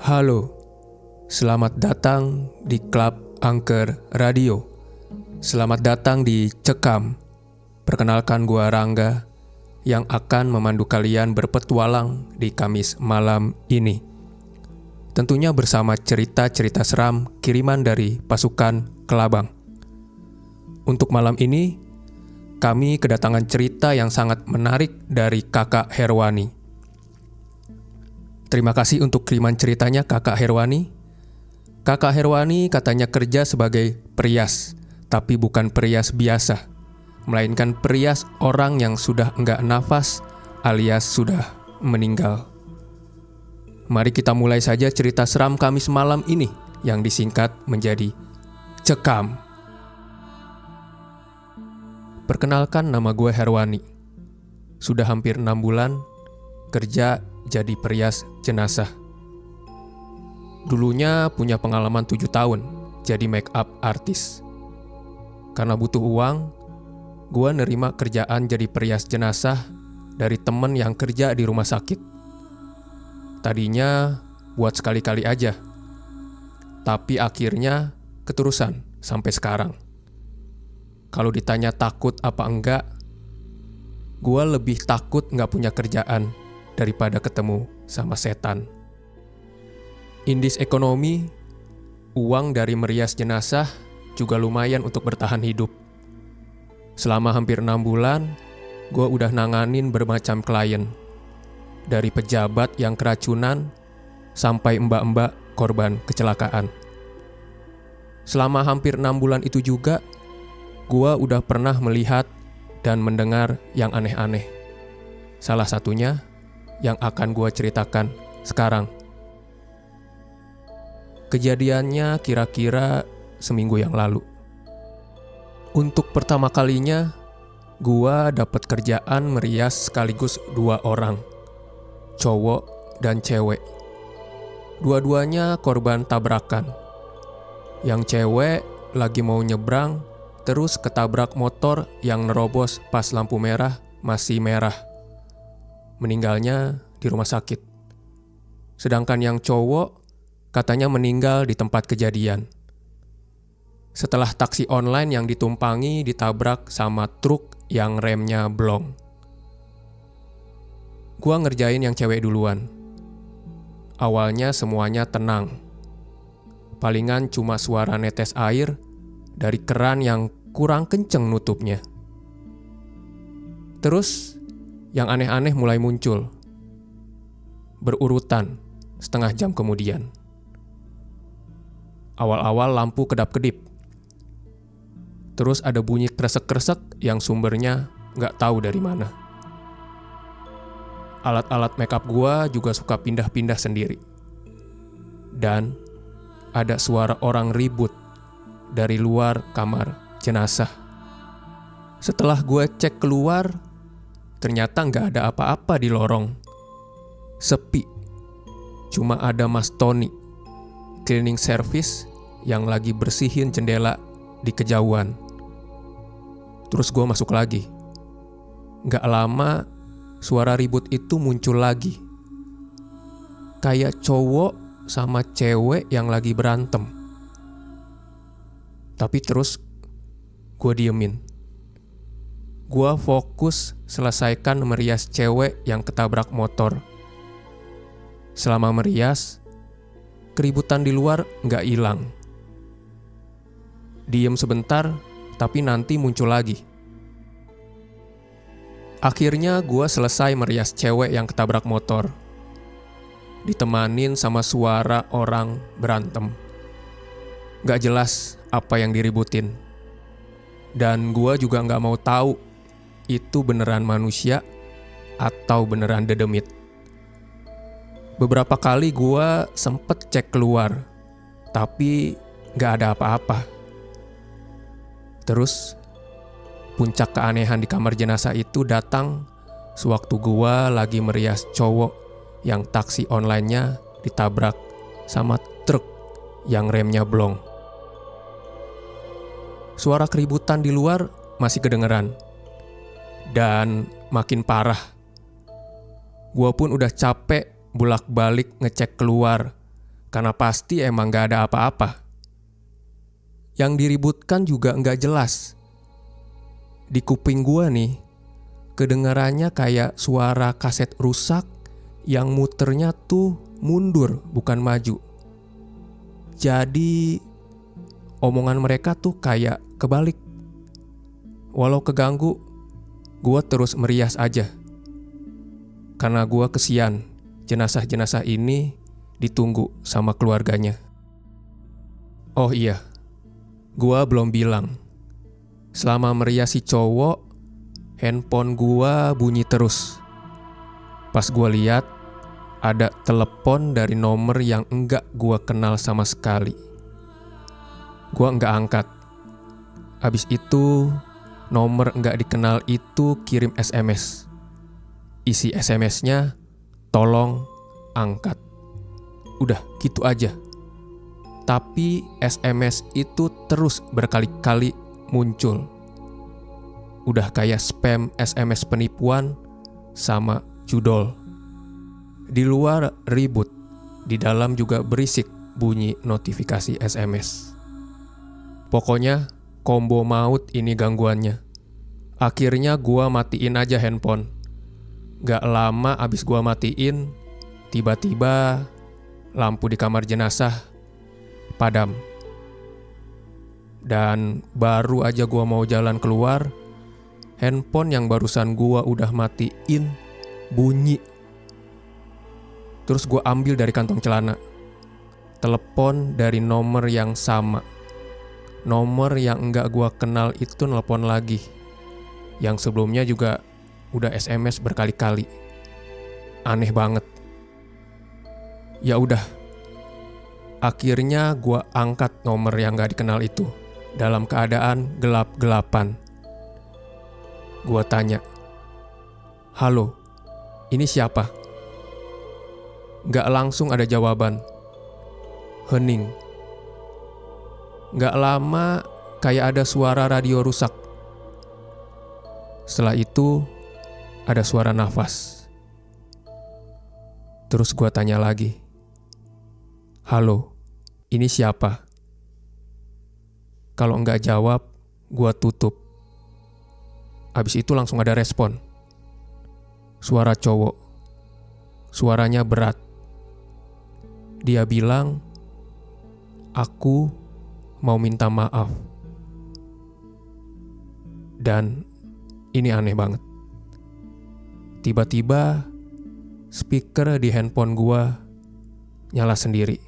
Halo, selamat datang di Klub Angker Radio. Selamat datang di Cekam. Perkenalkan gua Rangga yang akan memandu kalian berpetualang di Kamis malam ini. Tentunya bersama cerita-cerita seram kiriman dari pasukan Kelabang. Untuk malam ini, kami kedatangan cerita yang sangat menarik dari Kakak Herwani. Terima kasih untuk kiriman ceritanya Kakak Herwani. Kakak Herwani katanya kerja sebagai perias, tapi bukan perias biasa, melainkan perias orang yang sudah enggak nafas alias sudah meninggal. Mari kita mulai saja cerita seram Kamis malam ini yang disingkat menjadi Cekam. Perkenalkan, nama gue Herwani. Sudah hampir 6 bulan kerja jadi perias jenazah. Dulunya punya pengalaman 7 tahun jadi make up artis. Karena butuh uang, gue nerima kerjaan jadi perias jenazah dari temen yang kerja di rumah sakit. Tadinya buat sekali-kali aja, tapi akhirnya keterusan sampai sekarang. Kalau ditanya takut apa enggak, gue lebih takut nggak punya kerjaan daripada ketemu sama setan. Indis ekonomi, uang dari merias jenazah juga lumayan untuk bertahan hidup. Selama hampir 6 bulan, gue udah nanganin bermacam klien. Dari pejabat yang keracunan, sampai mbak-mbak korban kecelakaan. Selama hampir 6 bulan itu juga, gue udah pernah melihat dan mendengar yang aneh-aneh. Salah satunya yang akan gue ceritakan sekarang. Kejadiannya kira-kira seminggu yang lalu. Untuk pertama kalinya, gue dapat kerjaan merias sekaligus 2 orang, cowok dan cewek. Dua-duanya korban tabrakan. Yang cewek lagi mau nyebrang, terus ketabrak motor yang nerobos pas lampu merah masih merah. Meninggalnya di rumah sakit. Sedangkan yang cowok katanya meninggal di tempat kejadian. Setelah taksi online yang ditumpangi ditabrak sama truk yang remnya blong. Gua ngerjain yang cewek duluan. Awalnya semuanya tenang. Palingan cuma suara netes air dari keran yang kurang kenceng nutupnya. Terus yang aneh-aneh mulai muncul. Berurutan setengah jam kemudian. Awal-awal lampu kedap-kedip. Terus ada bunyi kresek-kresek yang sumbernya nggak tahu dari mana. Alat-alat makeup gua juga suka pindah-pindah sendiri. Dan ada suara orang ribut dari luar kamar jenazah. Setelah gua cek keluar, ternyata nggak ada apa-apa di lorong. Sepi. Cuma ada Mas Tony, cleaning service, yang lagi bersihin jendela di kejauhan. Terus gue masuk lagi. Nggak lama, suara ribut itu muncul lagi. Kayak cowok sama cewek yang lagi berantem. Tapi terus gue diemin. Gua fokus selesaikan merias cewek yang ketabrak motor. Selama merias, keributan di luar nggak hilang. Diem sebentar, tapi nanti muncul lagi. Akhirnya gua selesai merias cewek yang ketabrak motor. Ditemanin sama suara orang berantem. Nggak jelas apa yang diributin. Dan gua juga nggak mau tahu itu beneran manusia atau beneran dedemit. Beberapa kali gue sempet cek keluar, tapi gak ada apa-apa. Terus, puncak keanehan di kamar jenazah itu datang sewaktu gue lagi merias cowok yang taksi online-nya ditabrak sama truk yang remnya blong. Suara keributan di luar masih kedengeran. Dan makin parah. Gua pun udah capek bolak-balik ngecek keluar Karena pasti emang gak ada apa-apa. Yang diributkan juga gak jelas. Di kuping gua nih, kedengarannya kayak suara kaset rusak yang muternya tuh mundur bukan maju. Jadi omongan mereka tuh kayak kebalik. Walau keganggu, gua terus merias aja. Karena gua kesian jenazah-jenazah ini ditunggu sama keluarganya. Oh iya, gua belum bilang. Selama merias si cowok, handphone gua bunyi terus. Pas gua lihat, ada telepon dari nomor yang enggak gua kenal sama sekali. Gua enggak angkat. Habis itu, nomor enggak dikenal itu kirim SMS. Isi SMS-nya, tolong angkat. Udah, gitu aja. Tapi SMS itu terus berkali-kali muncul. Udah kayak spam SMS penipuan sama judol. Di luar ribut, di dalam juga berisik bunyi notifikasi SMS. Pokoknya combo maut ini gangguannya. Akhirnya gua matiin aja handphone. Gak lama abis gua matiin, tiba-tiba lampu di kamar jenazah padam. Dan baru aja gua mau jalan keluar, handphone yang barusan gua udah matiin bunyi. Terus gua ambil dari kantong celana. Telepon dari nomor yang sama. Nomor yang enggak gua kenal itu nelpon lagi. Yang sebelumnya juga udah SMS berkali-kali. Aneh banget. Ya udah. Akhirnya gua angkat nomor yang gak dikenal itu. Dalam keadaan gelap-gelapan. Gua tanya, "Halo, ini siapa?" Gak langsung ada jawaban. Hening. Gak lama kayak ada suara radio rusak. Setelah itu ada suara nafas. Terus gua tanya lagi, "Halo, ini siapa?" Kalau nggak jawab, gua tutup. Habis itu langsung ada respon. Suara cowok. Suaranya berat. Dia bilang, "Aku mau minta maaf." Dan ini aneh banget. Tiba-tiba speaker di handphone gua nyala sendiri.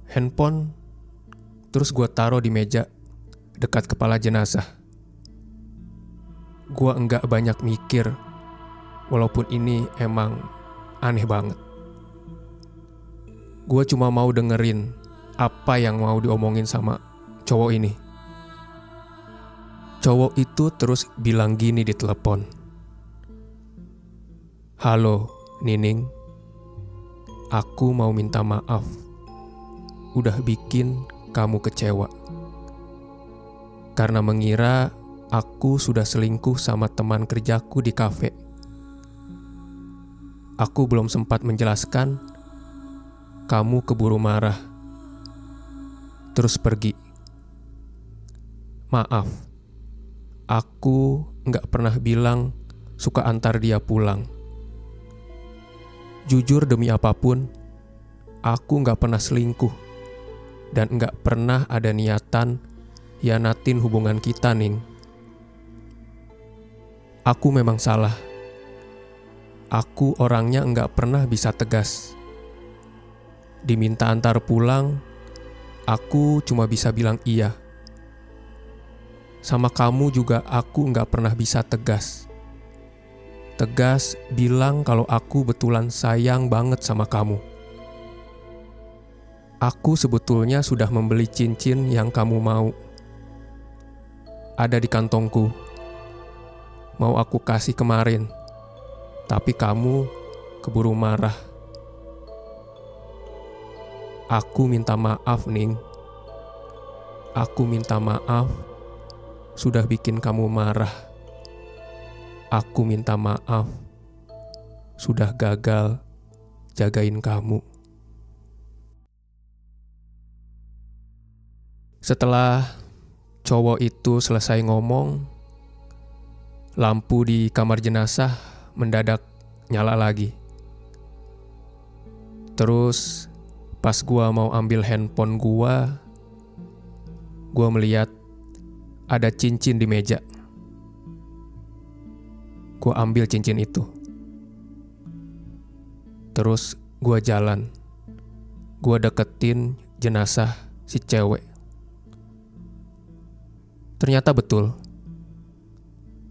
Handphone terus gue taruh di meja dekat kepala jenazah. Gue enggak banyak mikir, walaupun ini emang aneh banget. Gue cuma mau dengerin apa yang mau diomongin sama cowok ini. Cowok itu terus bilang gini di telepon, "Halo, Nining. Aku mau minta maaf. Udah bikin kamu kecewa. Karena mengira aku sudah selingkuh sama teman kerjaku di kafe. Aku belum sempat menjelaskan, kamu keburu marah. Terus pergi. Maaf, aku gak pernah bilang suka antar dia pulang. Jujur demi apapun, aku gak pernah selingkuh. Dan gak pernah ada niatan hianatin hubungan kita, Ning. Aku memang salah. Aku orangnya gak pernah bisa tegas. Diminta antar pulang, aku cuma bisa bilang iya. Sama kamu juga aku gak pernah bisa tegas. Tegas bilang kalau aku betulan sayang banget sama kamu. Aku sebetulnya sudah membeli cincin yang kamu mau. Ada di kantongku. Mau aku kasih kemarin. Tapi kamu keburu marah. Aku minta maaf, Ning. Aku minta maaf sudah bikin kamu marah. Aku minta maaf sudah gagal jagain kamu. Setelah cowok itu selesai ngomong, lampu di kamar jenazah mendadak nyala lagi. Terus pas gua mau ambil handphone gua melihat ada cincin di meja. Gua ambil cincin itu. Terus gua jalan. Gua deketin jenazah si cewek. Ternyata betul.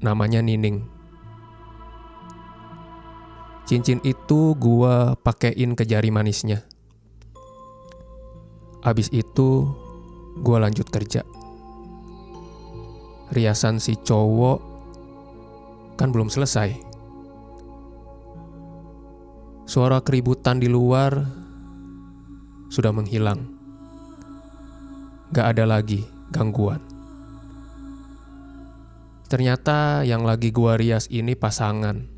Namanya Nining. Cincin itu gua pakein ke jari manisnya. Abis itu gua lanjut kerja. Riasan si cowok kan belum selesai. Suara keributan di luar sudah menghilang. Gak ada lagi gangguan. Ternyata yang lagi gua rias ini pasangan.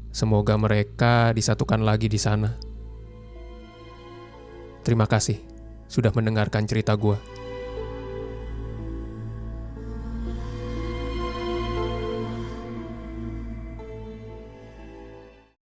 Semoga mereka disatukan lagi di sana. Terima kasih sudah mendengarkan cerita gua.